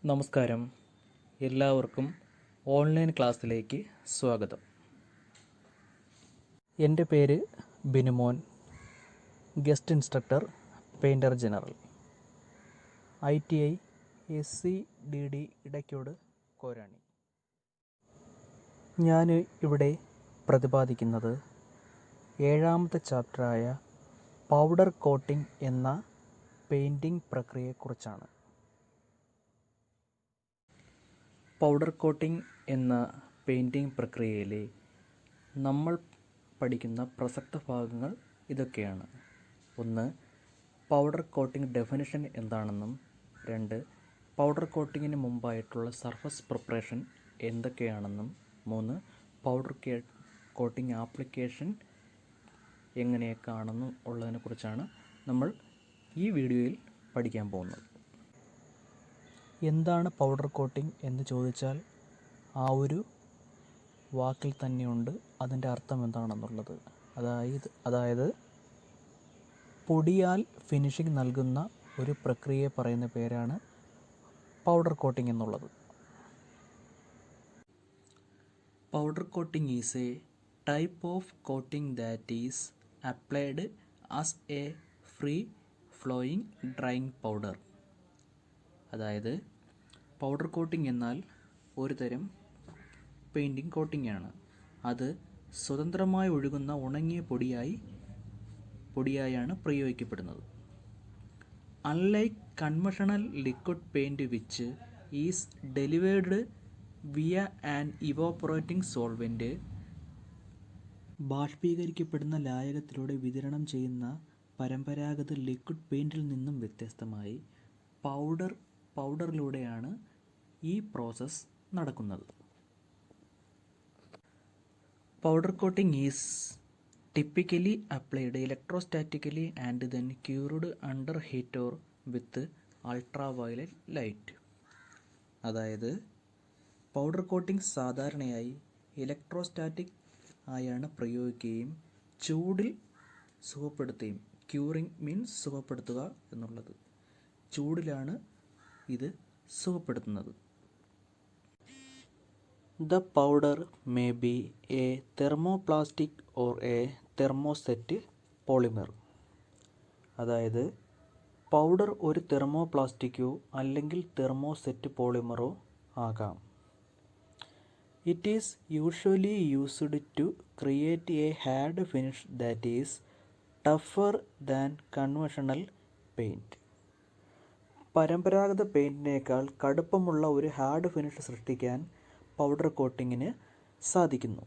നമസ്കാരം, എല്ലാവർക്കും ഓൺലൈൻ ക്ലാസ്സിലേക്ക് സ്വാഗതം. എൻ്റെ പേര് Binumon, guest instructor, painter general, ITI SCDD Edakkode Korani. ഞാൻ ഇവിടെ പ്രതിപാദിക്കുന്നത് 7ാമത്തെ ചാപ്റ്ററായ പൗഡർ കോട്ടിംഗ് എന്ന പെയിൻറ്റിംഗ് പ്രക്രിയയെക്കുറിച്ചാണ്. പൗഡർ കോട്ടിംഗ് എന്ന പെയിൻറ്റിംഗ് പ്രക്രിയയിലെ നമ്മൾ പഠിക്കുന്ന പ്രസക്ത ഭാഗങ്ങൾ ഇതൊക്കെയാണ്. 1. പൗഡർ കോട്ടിംഗ് ഡെഫിനിഷൻ എന്താണെന്നും 2. പൗഡർ കോട്ടിങ്ങിന് മുമ്പായിട്ടുള്ള സർഫസ് പ്രിപ്പറേഷൻ എന്തൊക്കെയാണെന്നും 3. പൗഡർ കോട്ടിംഗ് ആപ്ലിക്കേഷൻ എങ്ങനെയൊക്കെയാണെന്നും ഉള്ളതിനെക്കുറിച്ചാണ് നമ്മൾ ഈ വീഡിയോയിൽ പഠിക്കാൻ പോകുന്നത്. എന്താണ് പൗഡർ കോട്ടിംഗ് എന്ന് ചോദിച്ചാൽ ആ ഒരു വാക്കിൽ തന്നെയുണ്ട് അതിൻ്റെ അർത്ഥം എന്താണെന്നുള്ളത്. അതായത് പൊടിയാൽ ഫിനിഷിംഗ് നൽകുന്ന ഒരു പ്രക്രിയയെ പറയുന്ന പേരാണ് പൗഡർ കോട്ടിംഗ് എന്നുള്ളത്. Powder coating is A type of coating that is applied as A free flowing drying powder. അതായത് പൗഡർ കോട്ടിംഗ് എന്നാൽ ഒരു തരം പെയിൻറ്റിംഗ് കോട്ടിംഗ് ആണ്. അത് സ്വതന്ത്രമായി ഒഴുകുന്ന ഉണങ്ങിയ പൊടിയായാണ് പ്രയോഗിക്കപ്പെടുന്നത്. Unlike conventional liquid paint which is delivered via an evaporating solvent, ബാഷ്പീകരിക്കപ്പെടുന്ന ലായകത്തിലൂടെ വിതരണം ചെയ്യുന്ന പരമ്പരാഗത ലിക്വിഡ് പെയിൻറ്റിൽ നിന്നും വ്യത്യസ്തമായി പൗഡറിലൂടെയാണ് ഈ പ്രോസസ്സ് നടക്കുന്നത്. Powder coating is typically applied electrostatically and then cured under heat or with ultraviolet light. അതായത് പൗഡർ കോട്ടിംഗ് സാധാരണയായി ഇലക്ട്രോസ്റ്റാറ്റിക് ആയാണ് പ്രയോഗിക്കുകയും ചൂടിൽ സുഖപ്പെടുത്തുകയും, ക്യൂറിംഗ് മീൻസ് സുഖപ്പെടുത്തുക എന്നുള്ളത്, ചൂടിലാണ് ഇത് സുഖപ്പെടുത്തുന്നത്. The powder may be a thermoplastic or a thermoset polymer. അതായത് powder ഒരു തെർമോപ്ലാസ്റ്റിക്കോ അല്ലെങ്കിൽ തെർമോസെറ്റ് പോളിമറോ ആകാം. It is usually used to create a hard finish that is tougher than conventional paint. പരമ്പരാഗത പെയിൻറ്റിനേക്കാൾ കടുപ്പമുള്ള ഒരു ഹാർഡ് ഫിനിഷ് സൃഷ്ടിക്കാൻ പൗഡർ കോട്ടിങ്ങിന് സാധിക്കുന്നു.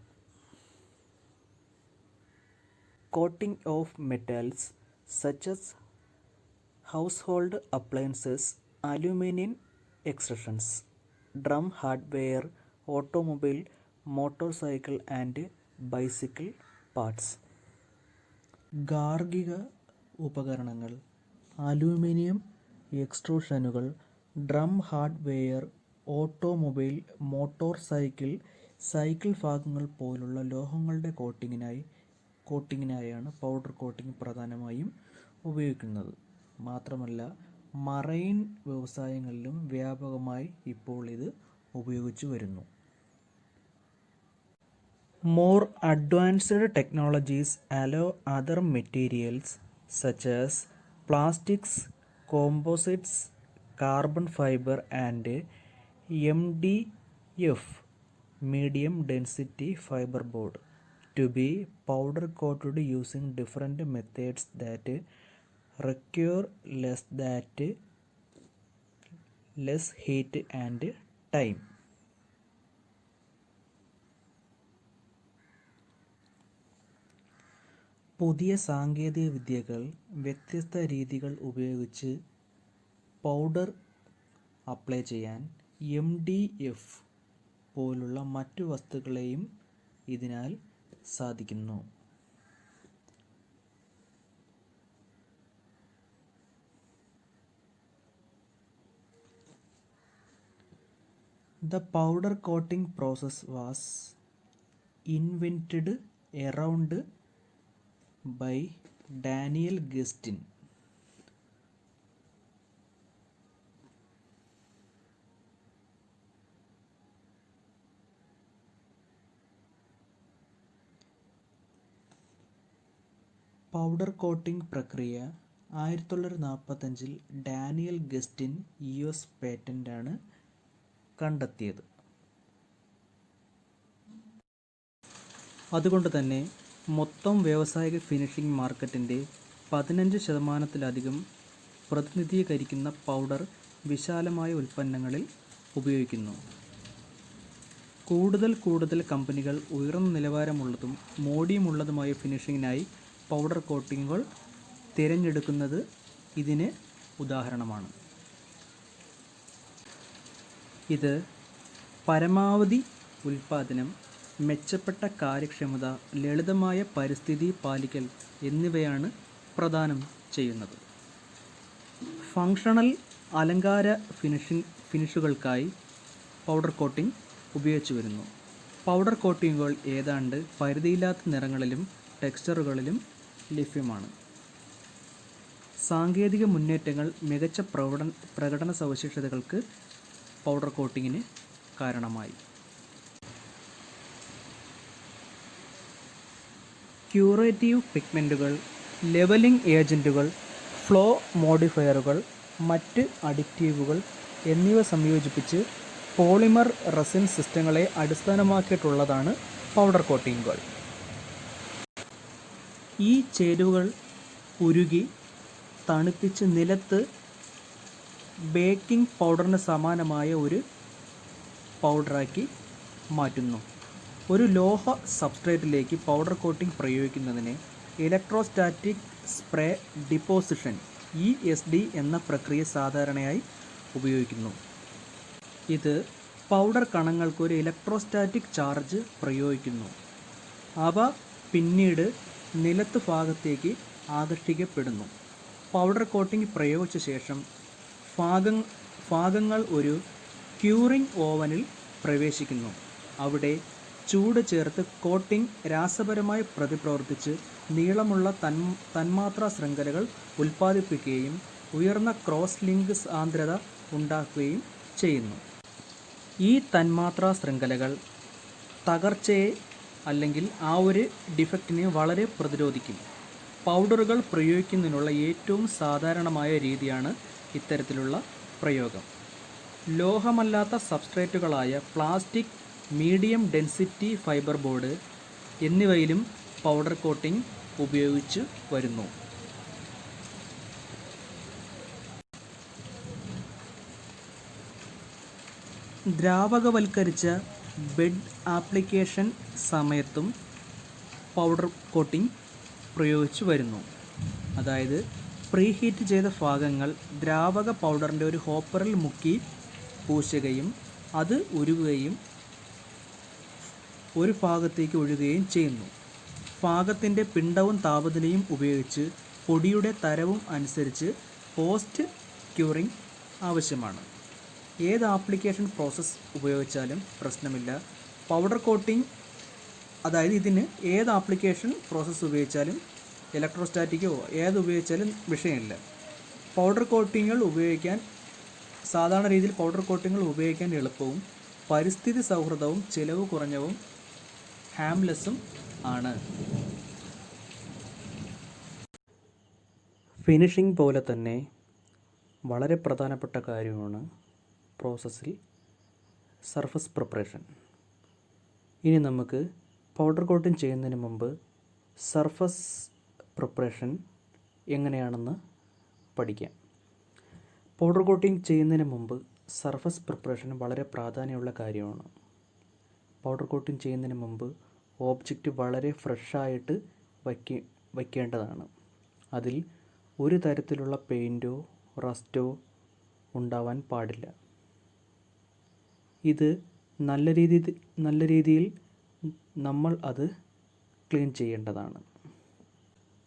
Coating of metals such as household appliances, aluminium extrusions, drum hardware, automobile, motorcycle and bicycle parts. ഗാർഹിക ഉപകരണങ്ങൾ, aluminium എക്സ്ട്രൂഷനുകൾ, drum hardware, automobile, motorcycle ഭാഗങ്ങൾ പോലുള്ള ലോഹങ്ങളുടെ കോട്ടിങ്ങിനായാണ് പൗഡർ കോട്ടിംഗ് പ്രധാനമായും ഉപയോഗിക്കുന്നത്. മാത്രമല്ല മറൈൻ വ്യവസായങ്ങളിലും വ്യാപകമായി ഇപ്പോൾ ഇത് ഉപയോഗിച്ചു വരുന്നു. More advanced technologies hello other materials such as plastics, composites, carbon fibre and MDF medium density fiberboard to be powder coated using different methods that require less heat and time. പുതിയ സാങ്കേതിക വിദ്യകൾ, വ്യത്യസ്ത രീതികൾ ഉപയോഗിച്ച് പൗഡർ അപ്ലൈ ചെയ്യാൻ MDF പോലുള്ള മറ്റു വസ്തുക്കളെയും ഇതിനാൽ സാധിക്കുന്നു. The powder coating process was invented around by Daniel Gustin. Powder coating പ്രക്രിയ 1945 ഡാനിയൽ ഗസ്റ്റിൻ US പേറ്റന്റാണ് കണ്ടെത്തിയത്. അതുകൊണ്ട് തന്നെ മൊത്തം വ്യാവസായിക ഫിനിഷിംഗ് മാർക്കറ്റിൻ്റെ 15%-ലധികം പ്രതിനിധീകരിക്കുന്ന പൗഡർ വിശാലമായ ഉൽപ്പന്നങ്ങളിൽ ഉപയോഗിക്കുന്നു. കൂടുതൽ കമ്പനികൾ ഉയർന്ന നിലവാരമുള്ളതും മോടിയുമുള്ളതുമായ ഫിനിഷിങ്ങിനായി പൗഡർ കോട്ടിങ്ങുകൾ തിരഞ്ഞെടുക്കുന്നത് ഇതിന് ഉദാഹരണമാണ്. ഇത് പരമാവധി ഉൽപ്പാദനം, മെച്ചപ്പെട്ട കാര്യക്ഷമത, ലളിതമായ പരിസ്ഥിതി പാലിക്കൽ എന്നിവയാണ് പ്രദാനം ചെയ്യുന്നത്. ഫങ്ഷണൽ അലങ്കാര ഫിനിഷുകൾക്കായി പൗഡർ കോട്ടിംഗ് ഉപയോഗിച്ചു വരുന്നു. പൗഡർ കോട്ടിങ്ങുകൾ ഏതാണ്ട് പരിധിയില്ലാത്ത നിറങ്ങളിലും ടെക്സ്ചറുകളിലും ലഭ്യമാണ്. സാങ്കേതിക മുന്നേറ്റങ്ങൾ മികച്ച പ്രകടന സവിശേഷതകൾക്ക് പൗഡർ കോട്ടിങ്ങിന് കാരണമായി. ക്യൂറേറ്റീവ് പിഗ്മെൻറ്റുകൾ, ലെവലിംഗ് ഏജൻറ്റുകൾ, ഫ്ലോ മോഡിഫയറുകൾ, മറ്റ് അഡിറ്റീവുകൾ എന്നിവ സംയോജിപ്പിച്ച് പോളിമർ റെസിൻ സിസ്റ്റങ്ങളെ അടിസ്ഥാനമാക്കിയിട്ടുള്ളതാണ് പൗഡർ കോട്ടിങ്ങുകൾ. ഈ ചേരുവകൾ ഉരുകി തണുപ്പിച്ച് നിലത്ത് ബേക്കിംഗ് പൗഡറിന് സമാനമായ ഒരു പൗഡറാക്കി മാറ്റുന്നു. ഒരു ലോഹ സബ്സ്ട്രേറ്റിലേക്ക് പൗഡർ കോട്ടിംഗ് പ്രയോഗിക്കുന്നതിന് ഇലക്ട്രോസ്റ്റാറ്റിക് സ്പ്രേ ഡിപ്പോസിഷൻ ESD എന്ന പ്രക്രിയ സാധാരണയായി ഉപയോഗിക്കുന്നു. ഇത് പൗഡർ കണങ്ങൾക്ക് ഒരു ഇലക്ട്രോസ്റ്റാറ്റിക് ചാർജ് പ്രയോഗിക്കുന്നു. അവ പിന്നീട് നിലത്ത് ഭാഗത്തേക്ക് ആകർഷിക്കപ്പെടുന്നു. പൗഡർ കോട്ടിംഗ് പ്രയോഗിച്ച ശേഷം ഭാഗങ്ങൾ ഒരു ക്യൂറിംഗ് ഓവനിൽ പ്രവേശിക്കുന്നു. അവിടെ ചൂട് ചേർത്ത് കോട്ടിംഗ് രാസപരമായി പ്രതിപ്രവർത്തിച്ച് നീളമുള്ള തന്മാത്രാ ശൃംഖലകൾ ഉൽപ്പാദിപ്പിക്കുകയും ഉയർന്ന ക്രോസ് ലിങ്ക് സാന്ദ്രത ഉണ്ടാക്കുകയും ചെയ്യുന്നു. ഈ തന്മാത്രാ ശൃംഖലകൾ തകർച്ചയെ അല്ലെങ്കിൽ ആ ഒരു ഡിഫക്റ്റിനെ വളരെ പ്രതിരോധിക്കും. പൗഡറുകൾ പ്രയോഗിക്കുന്നതിനുള്ള ഏറ്റവും സാധാരണമായ രീതിയാണ് ഇത്തരത്തിലുള്ള പ്രയോഗം. ലോഹമല്ലാത്ത സബ്സ്ട്രേറ്റുകളായ plastic, medium density fibre board എന്നിവയിലും പൗഡർ കോട്ടിംഗ് ഉപയോഗിച്ചു വരുന്നു. ദ്രാവകവൽക്കരിച്ച ബെഡ് ആപ്ലിക്കേഷൻ സമയത്തും പൗഡർ കോട്ടിംഗ് പ്രയോഗിച്ചു വരുന്നു. അതായത് പ്രീഹീറ്റ് ചെയ്ത ഭാഗങ്ങൾ ദ്രാവക പൗഡറിൻ്റെ ഒരു ഹോപ്പറിൽ മുക്കി പൂശുകയും അത് ഉരുകുകയും ഒരു ഭാഗത്തേക്ക് ഒഴുകുകയും ചെയ്യുന്നു. ഭാഗത്തിൻ്റെ പിണ്ഡവും താപനിലയും ഉപയോഗിച്ച് പൊടിയുടെ തരവും അനുസരിച്ച് പോസ്റ്റ് ക്യൂറിംഗ് ആവശ്യമാണ്. ഏത് ആപ്ലിക്കേഷൻ പ്രോസസ്സ് ഉപയോഗിച്ചാലും പ്രശ്നമില്ല. പൗഡർ കോട്ടിംഗ് അതായത് ഇതിന് ഏത് ആപ്ലിക്കേഷൻ പ്രോസസ്സ് ഉപയോഗിച്ചാലും ഇലക്ട്രോസ്റ്റാറ്റിക്കോ ഏത് ഉപയോഗിച്ചാലും വിഷയമില്ല. പൗഡർ കോട്ടിങ്ങുകൾ സാധാരണ രീതിയിൽ പൗഡർ കോട്ടിങ്ങുകൾ ഉപയോഗിക്കാൻ എളുപ്പവും പരിസ്ഥിതി സൗഹൃദവും ചിലവ് കുറഞ്ഞവും ഹാംലെസ്സും ആണ്. ഫിനിഷിംഗ് പോലെ തന്നെ വളരെ പ്രധാനപ്പെട്ട കാര്യമാണ് പ്രോസസ്സിൽ സർഫസ് പ്രിപ്പറേഷൻ. ഇനി നമുക്ക് പൗഡർ കോട്ടിംഗ് ചെയ്യുന്നതിന് മുമ്പ് സർഫസ് പ്രിപ്പറേഷൻ എങ്ങനെയാണെന്ന് പഠിക്കാം. പൗഡർ കോട്ടിംഗ് ചെയ്യുന്നതിന് മുമ്പ് സർഫസ് പ്രിപ്പറേഷൻ വളരെ പ്രാധാന്യമുള്ള കാര്യമാണ്. പൗഡർ കോട്ടിംഗ് ചെയ്യുന്നതിന് മുമ്പ് ഓബ്ജക്റ്റ് വളരെ ഫ്രഷായിട്ട് വയ്ക്കേണ്ടതാണ്. അതിൽ ഒരു തരത്തിലുള്ള പെയിൻറ്റോ റസ്റ്റോ ഉണ്ടാവാൻ പാടില്ല. ഇത് നല്ല രീതിയിൽ നമ്മൾ അത് ക്ലീൻ ചെയ്യേണ്ടതാണ്.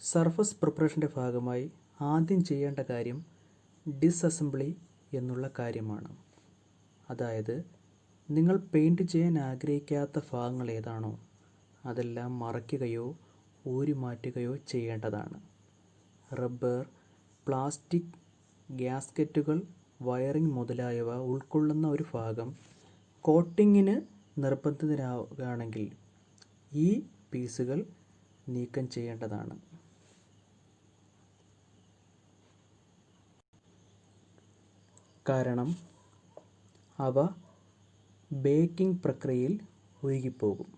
സർഫസ് പ്രിപ്പറേഷൻ്റെ ഭാഗമായി ആദ്യം ചെയ്യേണ്ട കാര്യം ഡിസ്അസംബ്ലി എന്നുള്ള കാര്യമാണ്. അതായത് നിങ്ങൾ പെയിൻറ്റ് ചെയ്യാൻ ആഗ്രഹിക്കാത്ത ഭാഗങ്ങൾ ഏതാണോ അതെല്ലാം മറയ്ക്കുകയോ ഊരി മാറ്റുകയോ ചെയ്യേണ്ടതാണ്. റബ്ബർ, പ്ലാസ്റ്റിക്, ഗ്യാസ്കറ്റുകൾ, വയറിംഗ് മുതലായവ ഉൾക്കൊള്ളുന്ന ഒരു ഭാഗം കോട്ടിങ്ങിന് നിർബന്ധിതരാകുകയാണെങ്കിൽ ഈ പീസുകൾ നീക്കം ചെയ്യേണ്ടതാണ്. കാരണം അവ ബേക്കിംഗ് പ്രക്രിയയിൽ ഉരുകിപ്പോകും.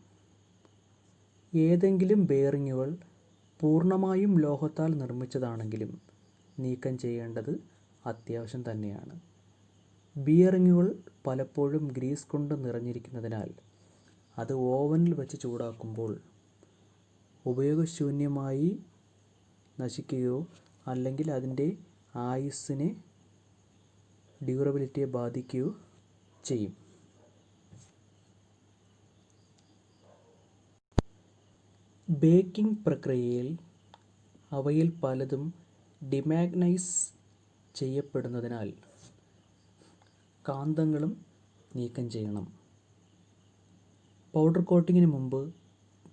ഏതെങ്കിലും ബെയറിങ്ങുകൾ പൂർണ്ണമായും ലോഹത്താൽ നിർമ്മിച്ചതാണെങ്കിലും നീക്കം ചെയ്യേണ്ടത് അത്യാവശ്യം തന്നെയാണ്. ബിയറിങ്ങുകൾ പലപ്പോഴും ഗ്രീസ് കൊണ്ട് നിറഞ്ഞിരിക്കുന്നതിനാൽ അത് ഓവനിൽ വെച്ച് ചൂടാക്കുമ്പോൾ ഉപയോഗശൂന്യമായി നശിക്കുകയോ അല്ലെങ്കിൽ അതിൻ്റെ ആയുസ്സിനെ ഡ്യൂറബിലിറ്റിയെ ബാധിക്കുകയോ ചെയ്യും. ബേക്കിംഗ് പ്രക്രിയയിൽ അവയിൽ പലതും ഡിമാഗ്നൈസ് ചെയ്യപ്പെടുന്നതിനാൽ കാന്തങ്ങളും നീക്കം ചെയ്യണം. പൗഡർ കോട്ടിങ്ങിന് മുമ്പ്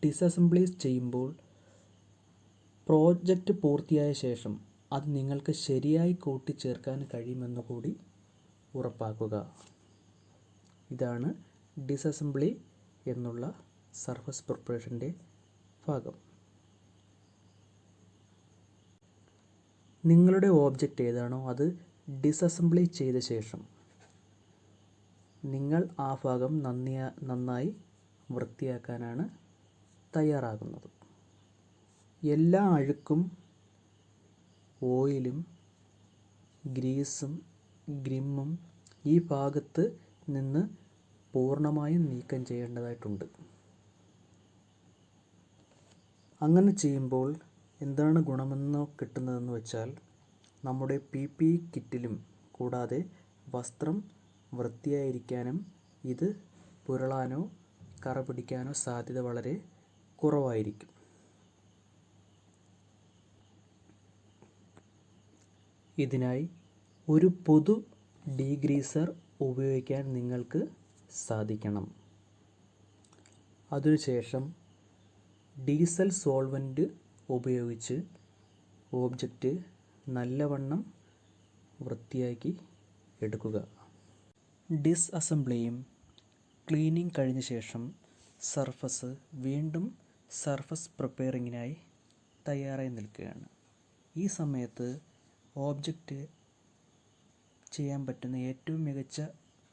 ഡിസസംബ്ലീസ് ചെയ്യുമ്പോൾ പ്രോജക്റ്റ് പൂർത്തിയായ ശേഷം അത് നിങ്ങൾക്ക് ശരിയായി കൂട്ടിച്ചേർക്കാൻ കഴിയുമെന്ന് കൂടി ഉറപ്പാക്കുക. ഇതാണ് ഡിസസംബ്ലി എന്നുള്ള സർഫസ് പ്രിപ്പറേഷൻ്റെ ഭാഗം. നിങ്ങളുടെ ഓബ്ജക്റ്റ് ഏതാണോ അത് ഡിസസംബ്ലി ചെയ്ത ശേഷം നിങ്ങൾ ആ ഭാഗം നന്നായി വൃത്തിയാക്കാനാണ് തയ്യാറാകുന്നത്. എല്ലാ അഴുക്കും ഓയിലും ഗ്രീസും ഗ്രിമ്മും ഈ ഭാഗത്ത് നിന്ന് പൂർണ്ണമായും നീക്കം ചെയ്യേണ്ടതായിട്ടുണ്ട്. അങ്ങനെ ചെയ്യുമ്പോൾ എന്താണ് ഗുണമെന്ന് കിട്ടുന്നതെന്ന് വെച്ചാൽ നമ്മുടെ PPE കിറ്റിലും കൂടാതെ വസ്ത്രം വൃത്തിയായിരിക്കാനും ഇത് പുരളാനോ കറ പിടിക്കാനോ സാധ്യത വളരെ കുറവായിരിക്കും. ഇതിനായി ഒരു പൊതു ഡീഗ്രീസർ ഉപയോഗിക്കാൻ നിങ്ങൾക്ക് സാധിക്കണം. അതിനുശേഷം ഡീസൽ സോൾവെൻറ്റ് ഉപയോഗിച്ച് ഓബ്ജക്റ്റ് നല്ലവണ്ണം വൃത്തിയാക്കി എടുക്കുക. ഡിസ്അസംബ്ലിയും ക്ലീനിങ് കഴിഞ്ഞ ശേഷം സർഫസ് വീണ്ടും സർഫസ് പ്രിപ്പയറിങ്ങിനായി തയ്യാറായി നിൽക്കുകയാണ്. ഈ സമയത്ത് ഓബ്ജക്റ്റ് ചെയ്യാൻ പറ്റുന്ന ഏറ്റവും മികച്ച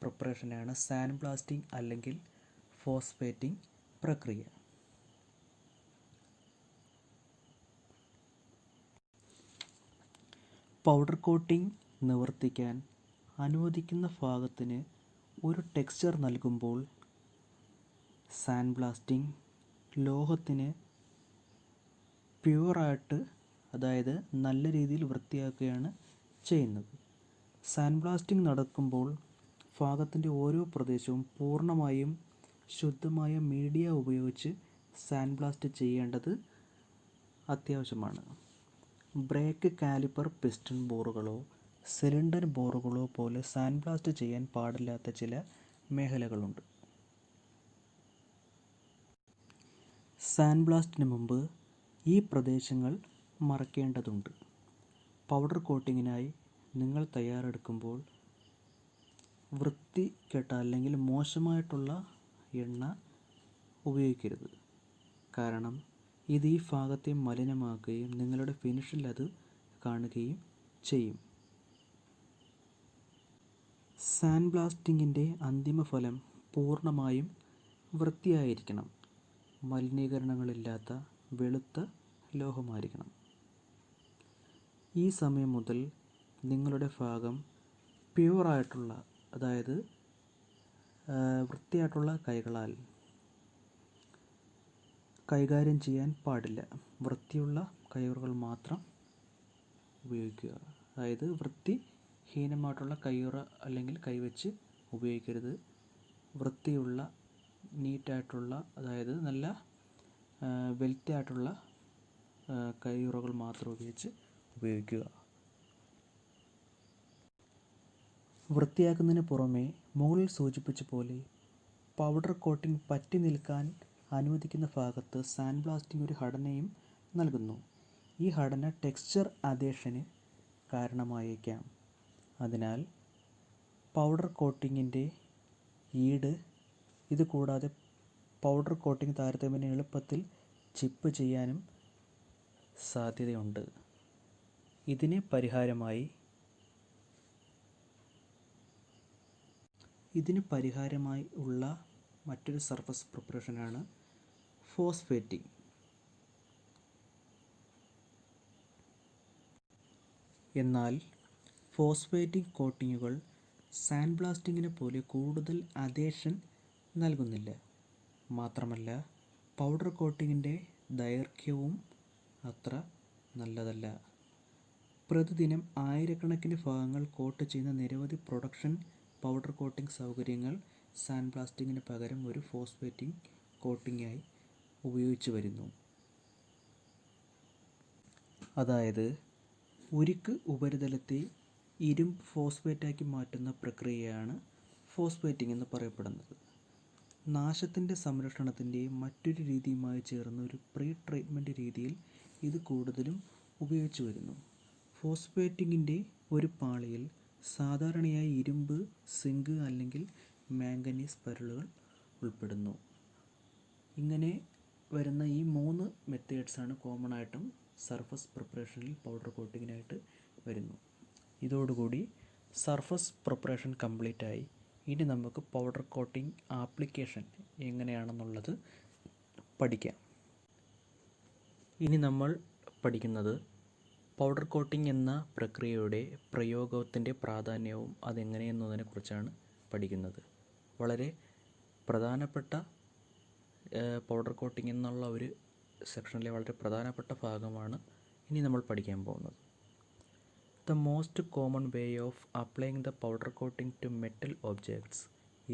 പ്രിപ്പറേഷനാണ് സാൻഡ് ബ്ലാസ്റ്റിംഗ് അല്ലെങ്കിൽ ഫോസ്ഫേറ്റിംഗ് പ്രക്രിയ. പൗഡർ കോട്ടിംഗ് നിവർത്തിക്കാൻ അനുവദിക്കുന്ന ഭാഗത്തിന് ഒരു ടെക്സ്ചർ നൽകുമ്പോൾ സാൻഡ് ബ്ലാസ്റ്റിംഗ് ലോഹത്തിന് പ്യുവറായിട്ട്, അതായത് നല്ല രീതിയിൽ വൃത്തിയാക്കുകയാണ് ചെയ്യുന്നത്. സാൻഡ് ബ്ലാസ്റ്റിംഗ് നടക്കുമ്പോൾ ഭാഗത്തിൻ്റെ ഓരോ പ്രദേശവും പൂർണ്ണമായും ശുദ്ധമായ മീഡിയ ഉപയോഗിച്ച് സാൻഡ് ബ്ലാസ്റ്റ് ചെയ്യേണ്ടത് അത്യാവശ്യമാണ്. ബ്രേക്ക് കാലിപ്പർ പിസ്റ്റൺ ബോറുകളോ സിലിണ്ടർ ബോറുകളോ പോലെ സാൻഡ് ബ്ലാസ്റ്റ് ചെയ്യാൻ പാടില്ലാത്ത ചില മേഖലകളുണ്ട്. സാൻഡ് ബ്ലാസ്റ്റിന് മുമ്പ് ഈ പ്രദേശങ്ങൾ മറക്കേണ്ടതുണ്ട്. പൗഡർ കോട്ടിങ്ങിനായി നിങ്ങൾ തയ്യാറെടുക്കുമ്പോൾ വൃത്തികെട്ട അല്ലെങ്കിൽ മോശമായിട്ടുള്ള എണ്ണ ഉപയോഗിക്കരുത്. കാരണം ഇത് ഈ ഭാഗത്തെ മലിനമാക്കുകയും നിങ്ങളുടെ ഫിനിഷിൽ അത് കാണുകയും ചെയ്യും. സാൻഡ് ബ്ലാസ്റ്റിങ്ങിൻ്റെ അന്തിമഫലം പൂർണ്ണമായും വൃത്തിയായിരിക്കണം. മലിനീകരണങ്ങളില്ലാത്ത വെളുത്ത ലോഹമായിരിക്കണം. ഈ സമയം മുതൽ നിങ്ങളുടെ ഭാഗം പ്യുവറായിട്ടുള്ള, അതായത് വൃത്തിയായിട്ടുള്ള കൈകളാൽ കൈകാര്യം ചെയ്യാൻ പാടില്ല. വൃത്തിയുള്ള കയ്യുറകൾ മാത്രം ഉപയോഗിക്കുക. അതായത് വൃത്തിഹീനമായിട്ടുള്ള കയ്യുറ അല്ലെങ്കിൽ കൈവച്ച് ഉപയോഗിക്കരുത്. വൃത്തിയുള്ള നീറ്റായിട്ടുള്ള, അതായത് നല്ല വെൽത്തിയായിട്ടുള്ള കയ്യുറകൾ മാത്രം ഉപയോഗിക്കുക. വൃത്തിയാക്കുന്നതിന് പുറമെ മുകളിൽ സൂചിപ്പിച്ച പോലെ പൗഡർ കോട്ടിംഗ് പറ്റി നിൽക്കാൻ അനുവദിക്കുന്ന ഭാഗത്ത് സാൻഡ് ബ്ലാസ്റ്റിംഗ് ഒരു ഘടനയും നൽകുന്നു. ഈ ഘടന ടെക്സ്ചർ അഡീഷന് കാരണമായേക്കാം. അതിനാൽ പൗഡർ കോട്ടിങ്ങിൻ്റെ ഈട് ഇത് കൂടാതെ പൗഡർ കോട്ടിംഗ് താരതമ്യേന എളുപ്പത്തിൽ ചിപ്പ് ചെയ്യാനും സാധ്യതയുണ്ട്. ഇതിന് പരിഹാരമായി ഇതിന് പരിഹാരമായി ഉള്ള മറ്റൊരു സർഫസ് പ്രിപ്പറേഷനാണ് ഫോസ്ഫേറ്റിംഗ്. എന്നാൽ ഫോസ്ഫേറ്റിംഗ് കോട്ടിങ്ങുകൾ സാൻഡ് ബ്ലാസ്റ്റിങ്ങിനെ പോലെ കൂടുതൽ അധേഷൻ നൽകുന്നില്ല. മാത്രമല്ല പൗഡർ കോട്ടിങ്ങിൻ്റെ ദൈർഘ്യവും അത്ര നല്ലതല്ല. പ്രതിദിനം ആയിരക്കണക്കിന് ഭാഗങ്ങൾ കോട്ട് ചെയ്യുന്ന നിരവധി പ്രൊഡക്ഷൻ പൗഡർ കോട്ടിംഗ് സൗകര്യങ്ങൾ സാൻഡ് ബ്ലാസ്റ്റിങ്ങിന് പകരം ഒരു ഫോസ്ഫേറ്റിംഗ് കോട്ടിങ്ങായി ഉപയോഗിച്ചു വരുന്നു. അതായത് ഉരുക്ക് ഉപരിതലത്തെ ഇരുമ്പ് ഫോസ്ഫേറ്റാക്കി മാറ്റുന്ന പ്രക്രിയയാണ് ഫോസ്ഫേറ്റിംഗ് എന്ന് പറയപ്പെടുന്നത്. നാശത്തിൻ്റെ സംരക്ഷണത്തിൻ്റെ മറ്റൊരു രീതിയുമായി ചേർന്ന ഒരു പ്രീ ട്രീറ്റ്മെൻറ്റ് രീതിയിൽ ഇത് കൂടുതലും ഉപയോഗിച്ചു വരുന്നു. ഫോസ്ഫേറ്റിങ്ങിൻ്റെ ഒരു പാളിയിൽ സാധാരണയായി ഇരുമ്പ്, സിങ്ക് അല്ലെങ്കിൽ മാംഗനീസ് പരലുകൾ ഉൾപ്പെടുന്നു. ഇങ്ങനെ വരുന്ന ഈ 3 മെത്തേഡ്സാണ് കോമൺ ആയിട്ടും സർഫസ് പ്രിപ്പറേഷനിൽ പൗഡർ കോട്ടിങ്ങിനായിട്ട് വരുന്നു. ഇതോടുകൂടി സർഫസ് പ്രിപ്പറേഷൻ കംപ്ലീറ്റ് ആയി. ഇനി നമുക്ക് പൗഡർ കോട്ടിംഗ് ആപ്ലിക്കേഷൻ എങ്ങനെയാണെന്നുള്ളത് പഠിക്കാം. ഇനി നമ്മൾ പഠിക്കുന്നത് പൗഡർ കോട്ടിംഗ് എന്ന പ്രക്രിയയുടെ പ്രയോഗത്തിൻ്റെ പ്രാധാന്യവും അതെങ്ങനെയെന്നതിനെക്കുറിച്ചാണ് പഠിക്കുന്നത്. വളരെ പ്രധാനപ്പെട്ട പൗഡർ കോട്ടിംഗ് എന്നുള്ള ഒരു സെക്ഷനിലെ വളരെ പ്രധാനപ്പെട്ട ഭാഗമാണ് ഇനി നമ്മൾ പഠിക്കാൻ പോകുന്നത്. The most common way of applying the powder coating to metal objects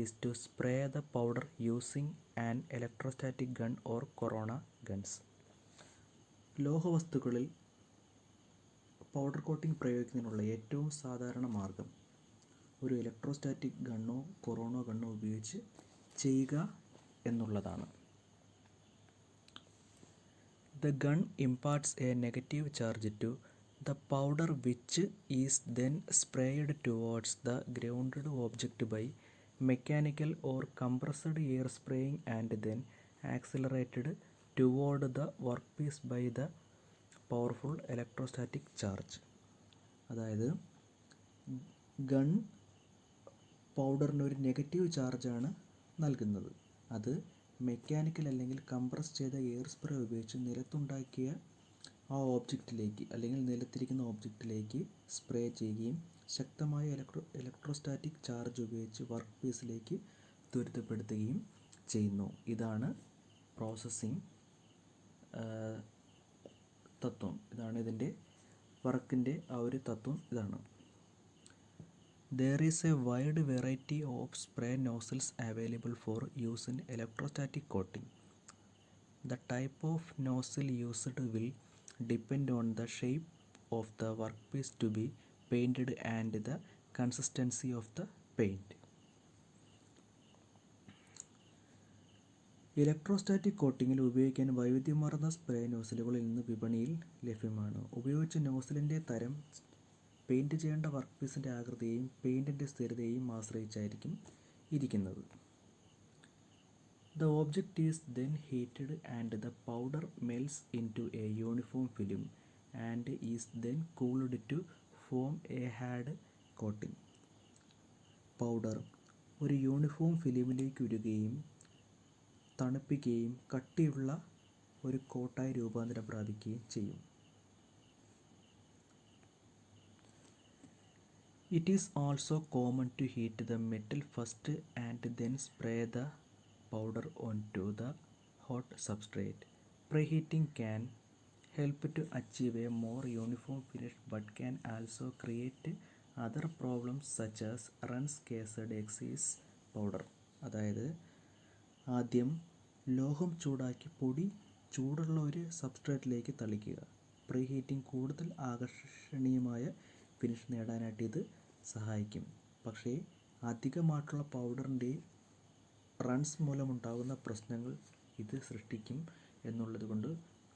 is to spray the powder using an electrostatic gun or corona guns. ലോഹവസ്തുക്കളിൽ പൗഡർ കോട്ടിംഗ് പ്രയോഗിക്കുന്നതിനുള്ള ഏറ്റവും സാധാരണ മാർഗം ഒരു ഇലക്ട്രോസ്റ്റാറ്റിക് ഗണ്ണോ കൊറോണോ ഗണ്ണോ ഉപയോഗിച്ച് ചെയ്യുക എന്നുള്ളതാണ്. The gun imparts a negative charge to the powder which is then sprayed towards the grounded object by mechanical or compressed air spraying and then accelerated toward the workpiece by the powerful electrostatic charge. അതായത് gun പൗഡറിന് ഒരു negative ചാർജാണ് നൽകുന്നത്. അത് mechanical അല്ലെങ്കിൽ compress ചെയ്ത air spray ഉപയോഗിച്ച് നിലത്തുണ്ടാക്കിയ ആ ഓബ്ജക്റ്റിലേക്ക് അല്ലെങ്കിൽ നിലത്തിരിക്കുന്ന ഓബ്ജക്റ്റിലേക്ക് spray ചെയ്യുകയും ശക്തമായ ഇലക്ട്രോസ്റ്റാറ്റിക് ചാർജ് ഉപയോഗിച്ച് വർക്ക് പീസിലേക്ക് ത്വരിതപ്പെടുത്തുകയും ചെയ്യുന്നു. ഇതാണ് പ്രോസസ്സിംഗ് തത്വം. ഇതാണ് ഇതിൻ്റെ വർക്കിൻ്റെ ആ ഒരു തത്വം ഇതാണ്. There is a wide variety of spray nozzles available for use in electrostatic coating. The type of nozzle used will depend on the shape of the workpiece to be painted and the consistency of the paint. ഇലക്ട്രോസ്റ്റാറ്റിക് കോട്ടിങ്ങിൽ ഉപയോഗിക്കാൻ വൈവിധ്യമാർന്ന spray നോസിലുകളിൽ ഇന്ന് വിപണിയിൽ ലഭ്യമാണ്. ഉപയോഗിച്ച നോസിലിൻ്റെ തരം, paint ചെയ്യേണ്ട വർക്ക് പീസിൻ്റെ ആകൃതിയെയും പെയിൻറ്റിൻ്റെ സ്ഥിരതയെയും ആശ്രയിച്ചായിരിക്കും ഇരിക്കുന്നത്. The object is then heated and the powder melts into a uniform film and is then cooled to form a hard coating. Powder ഒരു യൂണിഫോം ഫിലിമിലേക്ക് ഉരുകുകയും തണുപ്പിക്കുകയും കട്ടിയുള്ള ഒരു കോട്ടായി രൂപാന്തരം പ്രാപിക്കുകയും ചെയ്യും. It is also common to heat the metal first and then spray the powder onto the hot substrate. Preheating can help to achieve a more uniform finish but can also create other problems such as runs cased excess powder. അതായത് ആദ്യം ലോഹം ചൂടാക്കി പൊടി ചൂടുള്ള ഒരു സബ്സ്ട്രേറ്റിലേക്ക് തളിക്കുക. Preheating കൂടുതൽ ആകർഷണീയമായ finish നേടാനായിട്ട് ഇത് സഹായിക്കും. പക്ഷേ അധികമായിട്ടുള്ള പൗഡറിൻ്റെ റൺസ് മൂലമുണ്ടാകുന്ന പ്രശ്നങ്ങൾ ഇത് സൃഷ്ടിക്കും എന്നുള്ളത് കൊണ്ട്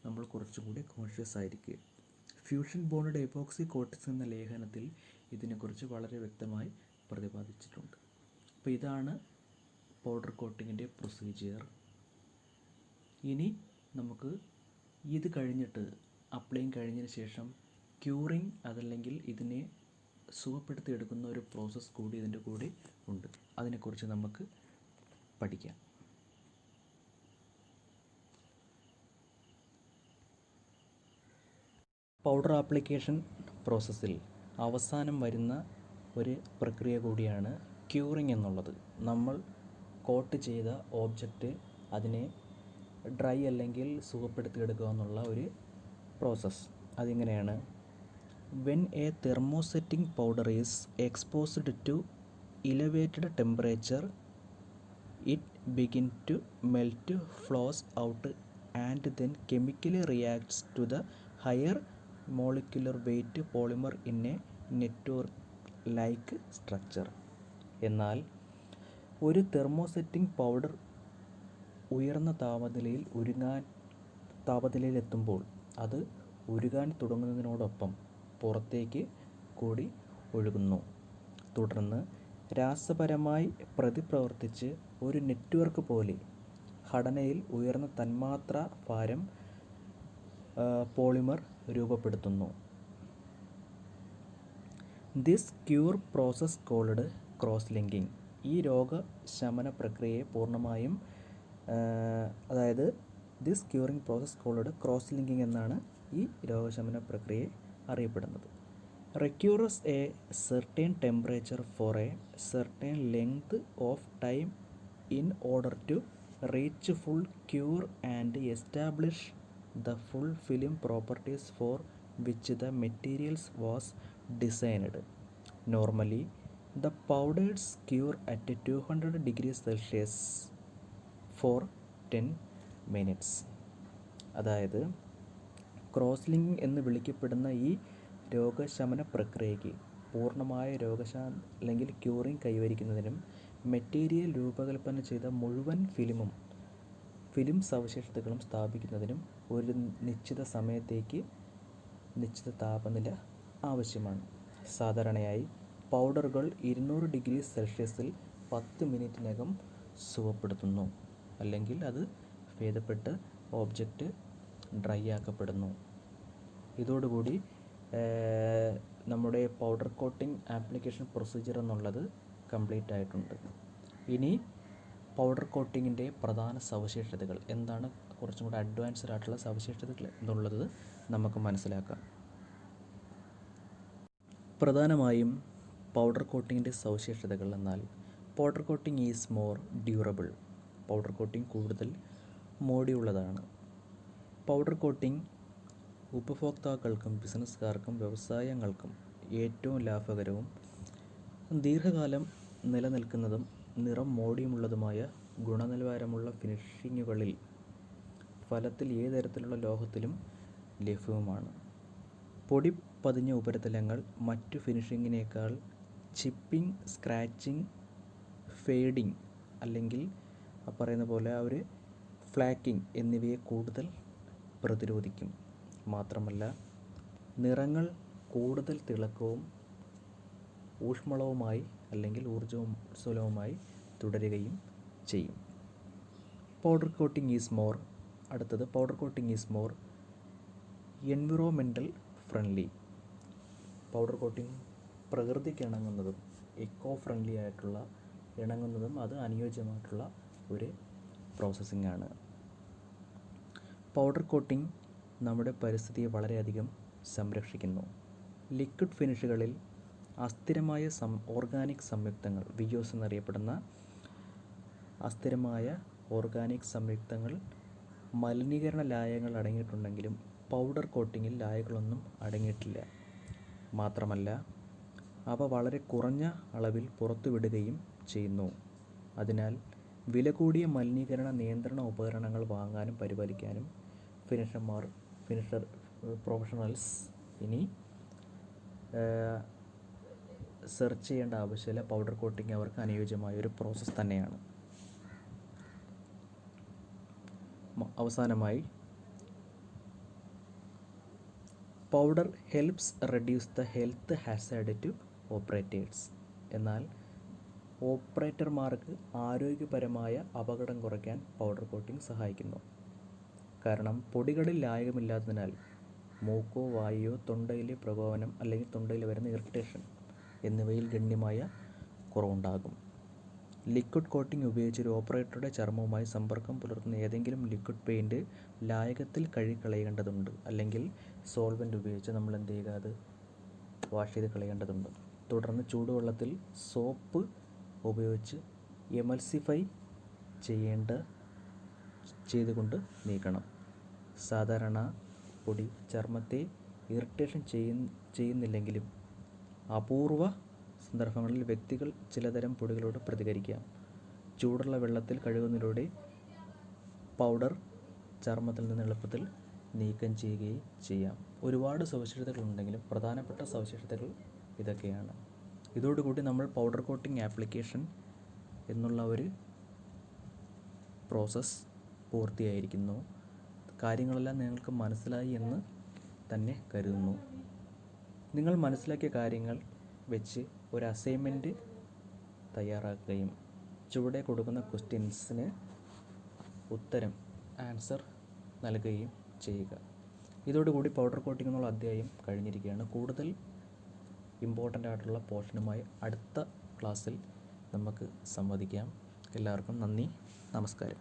നമ്മൾ കുറച്ചും കൂടി കോൺഷ്യസ് ആയിരിക്കുക. ഫ്യൂഷൻ ബോണ്ടഡ് എപോക്സി കോട്ടിങ്സ് എന്ന ലേഖനത്തിൽ ഇതിനെക്കുറിച്ച് വളരെ വ്യക്തമായി പ്രതിപാദിച്ചിട്ടുണ്ട്. അപ്പോൾ ഇതാണ് പൗഡർ കോട്ടിങ്ങിൻ്റെ പ്രൊസീജിയർ. ഇനി നമുക്ക് ഇത് കഴിഞ്ഞിട്ട് അപ്ലൈയിങ് കഴിഞ്ഞതിന് ശേഷം ക്യൂറിങ് അതല്ലെങ്കിൽ ഇതിനെ സുഖപ്പെടുത്തിയെടുക്കുന്ന ഒരു പ്രോസസ്സ് കൂടി ഇതിൻ്റെ കൂടെ ഉണ്ട്. അതിനെക്കുറിച്ച് നമുക്ക് പഠിക്കാം. പൗഡർ ആപ്ലിക്കേഷൻ പ്രോസസ്സിൽ അവസാനം വരുന്ന ഒരു പ്രക്രിയ കൂടിയാണ് ക്യൂറിങ് എന്നുള്ളത്. നമ്മൾ കോട്ട് ചെയ്ത ഓബ്ജക്റ്റ് അതിനെ ഡ്രൈ അല്ലെങ്കിൽ സുഖപ്പെടുത്തിയെടുക്കുക എന്നുള്ള ഒരു പ്രോസസ്സ്. അതിങ്ങനെയാണ്: when a thermosetting powder is exposed to elevated temperature it begin to melt, flows out and then chemically reacts to the higher molecular weight polymer in a network like structure. എന്നാൽ ഒരു thermosetting powder ഉയർന്ന താപനിലയിലെത്തുമ്പോൾ അത് ഉരുകാൻ തുടങ്ങുന്നതിനോടൊപ്പം പുറത്തേക്ക് കൂടി ഒഴുകുന്നു. തുടർന്ന് രാസപരമായി പ്രതിപ്രവർത്തിച്ച് ഒരു network പോലെ ഘടനയിൽ ഉയർന്ന തന്മാത്രാ ഭാരം പോളിമർ രൂപപ്പെടുത്തുന്നു. This cure process called cross linking. ഈ രോഗശമന പ്രക്രിയയെ പൂർണ്ണമായും this curing process called cross linking എന്നാണ് ഈ രോഗശമന പ്രക്രിയയെ അറിയപ്പെടുന്നത്. Requires a certain temperature for a certain length of time in order to reach full cure and establish the full film properties for which the materials was designed. Normally, the powders cure at 200 degrees Celsius for 10 minutes. അതായത് cross linking എന്ന് വിളിക്കപ്പെടുന്ന ഈ രോഗശമന പ്രക്രിയയ്ക്ക് പൂർണ്ണമായ അല്ലെങ്കിൽ curing കൈവരിക്കുന്നതിനും material രൂപകൽപ്പന ചെയ്ത മുഴുവൻ ഫിലിം സവിശേഷതകളും സ്ഥാപിക്കുന്നതിനും ഒരു നിശ്ചിത സമയത്തേക്ക് നിശ്ചിത താപനില ആവശ്യമാണ്. സാധാരണയായി പൗഡറുകൾ 200 ഡിഗ്രി സെൽഷ്യസിൽ 10 മിനിറ്റിനകം സുഖപ്പെടുത്തുന്നു, അല്ലെങ്കിൽ അത് ഭേദപ്പെട്ട് ഓബ്ജക്റ്റ് ഡ്രൈ ആക്കപ്പെടുന്നു. ഇതോടുകൂടി നമ്മുടെ പൗഡർ കോട്ടിംഗ് ആപ്ലിക്കേഷൻ പ്രൊസീജിയർ എന്നുള്ളത് കംപ്ലീറ്റ് ആയിട്ടുണ്ട്. ഇനി പൗഡർ കോട്ടിങ്ങിൻ്റെ പ്രധാന സവിശേഷതകൾ എന്താണ്, കുറച്ചും കൂടി അഡ്വാൻസ്ഡ് ആയിട്ടുള്ള സവിശേഷതകൾ എന്നുള്ളത് നമുക്ക് മനസ്സിലാക്കാം. പ്രധാനമായും പൗഡർ കോട്ടിങ്ങിൻ്റെ സവിശേഷതകൾ എന്നാൽ powder coating is more durable. Powder coating കൂടുതൽ മോടിയുള്ളതാണ്. പൗഡർ കോട്ടിംഗ് ഉപഭോക്താക്കൾക്കും ബിസിനസ്സുകാർക്കും വ്യവസായങ്ങൾക്കും ഏറ്റവും ലാഭകരവും ദീർഘകാലം നിലനിൽക്കുന്നതും നിറം മോടിയുമുള്ളതുമായ ഗുണനിലവാരമുള്ള ഫിനിഷിങ്ങുകളിൽ ഫലത്തിൽ ഏത് തരത്തിലുള്ള ലോഹത്തിലും ലഭ്യവുമാണ്. പൊടി പതിഞ്ഞ ഉപരിതലങ്ങൾ മറ്റു ഫിനിഷിങ്ങിനേക്കാൾ ചിപ്പിംഗ്, സ്ക്രാച്ചിങ്, ഫേഡിങ് അല്ലെങ്കിൽ പറയുന്ന പോലെ ഒരു ഫ്ലാക്കിംഗ് എന്നിവയെ കൂടുതൽ പ്രതിരോധിക്കും. മാത്രമല്ല നിറങ്ങൾ കൂടുതൽ തിളക്കവും ഊഷ്മളവുമായി അല്ലെങ്കിൽ ഊർജ്ജസ്വലവുമായി തുടരുകയും ചെയ്യും. Powder coating is more environmental friendly. Powder coating പ്രകൃതിക്ക് ഇണങ്ങുന്നതും എക്കോ ഫ്രണ്ട്ലി ആയിട്ടുള്ള ഇണങ്ങുന്നതും അത് അനുയോജ്യമായിട്ടുള്ള ഒരു പ്രോസസ്സിംഗ് ആണ്. പൗഡർ കോട്ടിംഗ് നമ്മുടെ പരിസ്ഥിതിയെ വളരെയധികം സംരക്ഷിക്കുന്നു. ലിക്വിഡ് ഫിനിഷുകളിൽ അസ്ഥിരമായ ഓർഗാനിക് സംയുക്തങ്ങൾ, വിയോസ് എന്നറിയപ്പെടുന്ന അസ്ഥിരമായ ഓർഗാനിക് സംയുക്തങ്ങൾ, മലിനീകരണ ലായകങ്ങൾ അടങ്ങിയിട്ടുണ്ടെങ്കിലും പൗഡർ കോട്ടിങ്ങിൽ ലായകളൊന്നും അടങ്ങിയിട്ടില്ല. മാത്രമല്ല അവ വളരെ കുറഞ്ഞ അളവിൽ പുറത്തുവിടുകയും ചെയ്യുന്നു. അതിനാൽ വില കൂടിയ മലിനീകരണ നിയന്ത്രണ ഉപകരണങ്ങൾ വാങ്ങാനും പരിപാലിക്കാനും ഫിനിഷർ പ്രൊഫഷണൽസ് ഇനി സെർച്ച് ചെയ്യേണ്ട ആവശ്യമില്ല. പൗഡർ കോട്ടിംഗ് അവർക്ക് അനുയോജ്യമായ ഒരു പ്രോസസ്സ് തന്നെയാണ്. അവസാനമായി powder helps reduce the health hazard to operators. എന്നാൽ ഓപ്പറേറ്റർമാർക്ക് ആരോഗ്യപരമായ അപകടം കുറയ്ക്കാൻ പൗഡർ കോട്ടിംഗ് സഹായിക്കുന്നു. കാരണം പൊടികളിൽ ലായകമില്ലാത്തതിനാൽ മൂക്കോ വായുവോ തൊണ്ടയിലെ പ്രകോപനം അല്ലെങ്കിൽ തൊണ്ടയിൽ വരുന്ന ഇറിറ്റേഷൻ എന്നിവയിൽ ഗണ്യമായ കുറവുണ്ടാകും. ലിക്വിഡ് കോട്ടിംഗ് ഉപയോഗിച്ച് ഒരു ഓപ്പറേറ്ററുടെ ചർമ്മവുമായി സമ്പർക്കം പുലർത്തുന്ന ഏതെങ്കിലും ലിക്വിഡ് പെയിൻറ് ലായകത്തിൽ കഴുകിക്കളയേണ്ടതുണ്ട്. അല്ലെങ്കിൽ സോൾവെൻ്റ് ഉപയോഗിച്ച് നമ്മൾ എന്ത് ചെയ്യുക, അത് വാഷ് ചെയ്ത് കളയേണ്ടതുണ്ട്. തുടർന്ന് ചൂടുവെള്ളത്തിൽ സോപ്പ് ഉപയോഗിച്ച് എമൽസിഫൈ ചെയ്തുകൊണ്ട് നീക്കണം. സാധാരണ പൊടി ചർമ്മത്തെ ഇറിറ്റേഷൻ ചെയ്യുന്നില്ലെങ്കിലും അപൂർവ സന്ദർഭങ്ങളിൽ വ്യക്തികൾ ചിലതരം പൊടികളോട് പ്രതികരിക്കാം. ചൂടുള്ള വെള്ളത്തിൽ കഴുകുന്നതിലൂടെ പൗഡർ ചർമ്മത്തിൽ നിന്ന് എളുപ്പത്തിൽ നീക്കം ചെയ്യുകയും ചെയ്യാം. ഒരുപാട് സവിശേഷതകളുണ്ടെങ്കിലും പ്രധാനപ്പെട്ട സവിശേഷതകൾ ഇതൊക്കെയാണ്. ഇതോടുകൂടി നമ്മൾ പൗഡർ കോട്ടിംഗ് ആപ്ലിക്കേഷൻ എന്നുള്ള ഒരു പ്രോസസ്സ് പൂർത്തിയായിരിക്കുന്നു. കാര്യങ്ങളെല്ലാം നിങ്ങൾക്ക് മനസ്സിലായി എന്ന് തന്നെ കരുതുന്നു. നിങ്ങൾ മനസ്സിലാക്കിയ കാര്യങ്ങൾ വെച്ച് ഒരു അസൈൻമെൻറ്റ് തയ്യാറാക്കുകയും ചുവടെ കൊടുക്കുന്ന ക്വസ്റ്റ്യൻസിന് ആൻസർ നൽകുകയും ചെയ്യുക. ഇതോടുകൂടി പൗഡർ കോട്ടിംഗ് എന്നുള്ള അധ്യായം കഴിഞ്ഞിരിക്കുകയാണ്. കൂടുതൽ ഇമ്പോർട്ടൻ്റ് ആയിട്ടുള്ള പോർഷനുമായി അടുത്ത ക്ലാസ്സിൽ നമുക്ക് സംവദിക്കാം. എല്ലാവർക്കും നന്ദി, നമസ്കാരം.